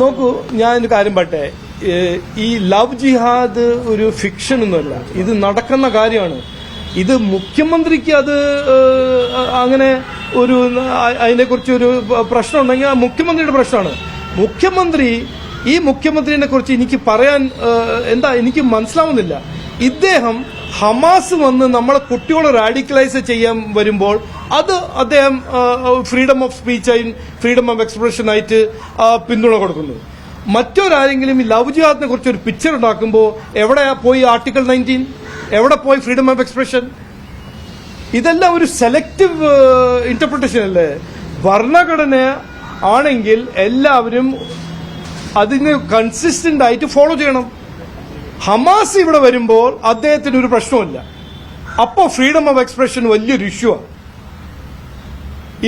നോക്കൂ, ഞാനൊരു കാര്യം പറട്ടെ. ഈ ലവ് ജിഹാദ് ഒരു ഫിക്ഷൻ ഒന്നുമല്ല, ഇത് നടക്കുന്ന കാര്യമാണ്. ഇത് മുഖ്യമന്ത്രിക്ക് അത് അങ്ങനെ ഒരു അതിനെക്കുറിച്ച് ഒരു പ്രശ്നം ഉണ്ടെങ്കിൽ മുഖ്യമന്ത്രിയുടെ പ്രശ്നമാണ്. ഈ മുഖ്യമന്ത്രിനെ കുറിച്ച് എനിക്ക് പറയാൻ എനിക്ക് മനസ്സിലാവുന്നില്ല. ഇദ്ദേഹം ഹമാസ് വന്ന് നമ്മളെ കുട്ടികളെ റാഡിക്കലൈസ് ചെയ്യാൻ വരുമ്പോൾ അത് അദ്ദേഹം ഫ്രീഡം ഓഫ് സ്പീച്ചായും ഫ്രീഡം ഓഫ് എക്സ്പ്രഷനായിട്ട് പിന്തുണ കൊടുക്കുന്നു. മറ്റൊരാരെങ്കിലും ഈ ലവ് ജിഹാദിനെ കുറിച്ച് ഒരു പിക്ചർ ഉണ്ടാക്കുമ്പോൾ എവിടെയാ പോയി ആർട്ടിക്കിൾ 19, എവിടെ പോയി ഫ്രീഡം ഓഫ് എക്സ്പ്രഷൻ? ഇതെല്ലാം ഒരു സെലക്റ്റീവ് ഇന്റർപ്രിട്ടേഷൻ അല്ലേ? ഭരണഘടന ആണെങ്കിൽ എല്ലാവരും അതിന് കൺസിസ്റ്റന്റ് ആയിട്ട് ഫോളോ ചെയ്യണം. ഹമാസ് ഇവിടെ വരുമ്പോൾ അദ്ദേഹത്തിന് ഒരു പ്രശ്നമില്ല. അപ്പോൾ ഫ്രീഡം ഓഫ് എക്സ്പ്രഷൻ വലിയൊരു ഇഷ്യൂ ആണ്.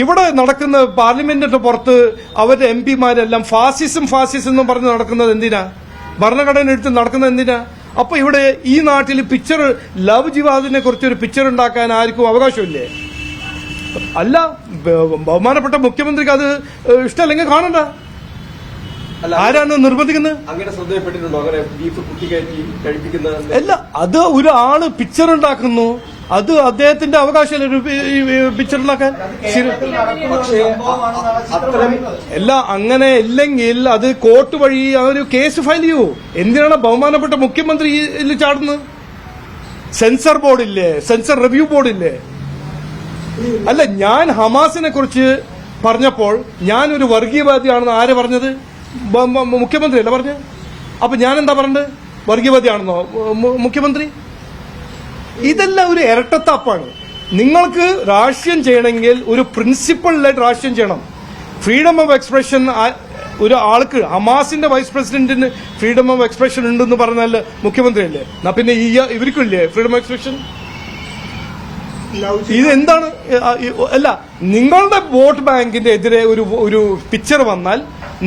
ഇവിടെ നടക്കുന്ന പാർലമെന്റിന്റെ പുറത്ത് അവരുടെ എംപിമാരെല്ലാം ഫാസിസം എന്ന് പറഞ്ഞ് നടക്കുന്നത് എന്തിനാ? ഭരണഘടന എടുത്ത് നടക്കുന്നത് എന്തിനാ? അപ്പൊ ഇവിടെ ഈ നാട്ടിൽ പിക്ചർ ലവ് ജിഹാദിനെ കുറിച്ചൊരു പിക്ചർ ഉണ്ടാക്കാൻ ആർക്കും അവകാശമില്ലേ? അല്ല, ബഹുമാനപ്പെട്ട മുഖ്യമന്ത്രിക്ക് അത് ഇഷ്ടമല്ലെങ്കിൽ കാണണ്ട. ആരാണ് നിർബന്ധിക്കുന്നത്? അല്ല, അത് ഒരാള് പിക്ചർ ഉണ്ടാക്കുന്നു, അത് അദ്ദേഹത്തിന്റെ അവകാശമല്ല ഒരു പിക്ചർ ഉണ്ടാക്കാൻ. അല്ല, അങ്ങനെ ഇല്ലെങ്കിൽ അത് കോർട്ട് വഴി ഒരു കേസ് ഫയൽ ചെയ്യൂ. എന്തിനാണ് ബഹുമാനപ്പെട്ട മുഖ്യമന്ത്രി ചാടുന്നത്? സെൻസർ ബോർഡില്ലേ, സെൻസർ റിവ്യൂ ബോർഡില്ലേ? അല്ല, ഞാൻ ഹമാസിനെ കുറിച്ച് പറഞ്ഞപ്പോൾ ഞാനൊരു വർഗീയവാദിയാണെന്ന് ആര് പറഞ്ഞത്? മുഖ്യമന്ത്രി അല്ല പറഞ്ഞത്. അപ്പൊ ഞാൻ എന്താ പറഞ്ഞത്? വർഗീയവാദിയാണെന്നോ മുഖ്യമന്ത്രി? ഇതെല്ലാം ഒരു ഇരട്ടത്താപ്പാണ്. നിങ്ങൾക്ക് രാഷ്ട്രീയം ചെയ്യണമെങ്കിൽ ഒരു പ്രിൻസിപ്പളിലായിട്ട് രാഷ്ട്രീയം ചെയ്യണം. ഫ്രീഡം ഓഫ് എക്സ്പ്രഷൻ ഒരു ആൾക്ക്, ഹമാസിന്റെ വൈസ് പ്രസിഡന്റിന് ഫ്രീഡം ഓഫ് എക്സ്പ്രഷൻ ഉണ്ടെന്ന് പറഞ്ഞാൽ മുഖ്യമന്ത്രി അല്ലേ? എന്നാ പിന്നെ ഇവർക്കില്ലേ ഫ്രീഡം ഓഫ് എക്സ്പ്രഷൻ? ഇതെന്താണ്? അല്ല, നിങ്ങളുടെ വോട്ട് ബാങ്കിന്റെ എതിരെ ഒരു പിക്ചർ വന്നാൽ,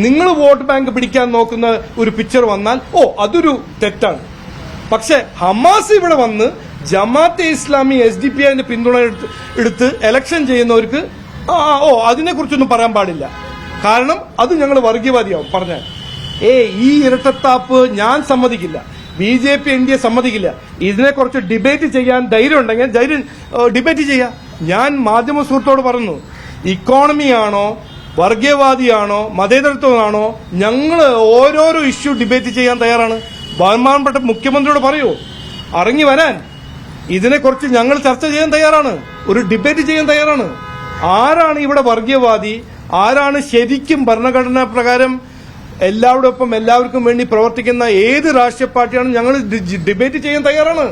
നിങ്ങൾ വോട്ട് ബാങ്ക് പിടിക്കാൻ നോക്കുന്ന ഒരു പിക്ചർ വന്നാൽ അതൊരു തെറ്റാണ്. പക്ഷെ ഹമാസ് ഇവിടെ വന്ന് ജമാഅത്തെ ഇസ്ലാമി SDPIന്റെ പിന്തുണ എടുത്ത് എലക്ഷൻ ചെയ്യുന്നവർക്ക് അതിനെക്കുറിച്ചൊന്നും പറയാൻ പാടില്ല. കാരണം അത് ഞങ്ങൾ വർഗീയവാദിയാവും പറഞ്ഞാൽ. ഈ ഇരട്ടത്താപ്പ് ഞാൻ സമ്മതിക്കില്ല. BJP NDA സമ്മതിക്കില്ല. ഇതിനെക്കുറിച്ച് ഡിബേറ്റ് ചെയ്യാൻ ധൈര്യം ഉണ്ടെങ്കിൽ ഡിബേറ്റ് ചെയ്യാം. ഞാൻ മാധ്യമ സുഹൃത്തോട് പറഞ്ഞു, ഇക്കോണമിയാണോ വർഗീയവാദിയാണോ മതേതരത്വമാണോ, ഞങ്ങൾ ഓരോരോ ഇഷ്യൂ ഡിബേറ്റ് ചെയ്യാൻ തയ്യാറാണ്. ബഹുമാനപ്പെട്ട മുഖ്യമന്ത്രിയോട് പറയൂ ഇറങ്ങി വരാൻ. ഇതിനെക്കുറിച്ച് ഞങ്ങൾ ചർച്ച ചെയ്യാൻ തയ്യാറാണ്, ഒരു ഡിബേറ്റ് ചെയ്യാൻ തയ്യാറാണ്. ആരാണ് ഇവിടെ വർഗീയവാദി, ആരാണ് ശരിക്കും ഭരണഘടനാ പ്രകാരം എല്ലാവരോടൊപ്പം എല്ലാവർക്കും വേണ്ടി പ്രവർത്തിക്കുന്ന ഏത് രാഷ്ട്രീയ പാർട്ടിയാണ്? ഞങ്ങൾ ഡിബേറ്റ് ചെയ്യാൻ തയ്യാറാണ്.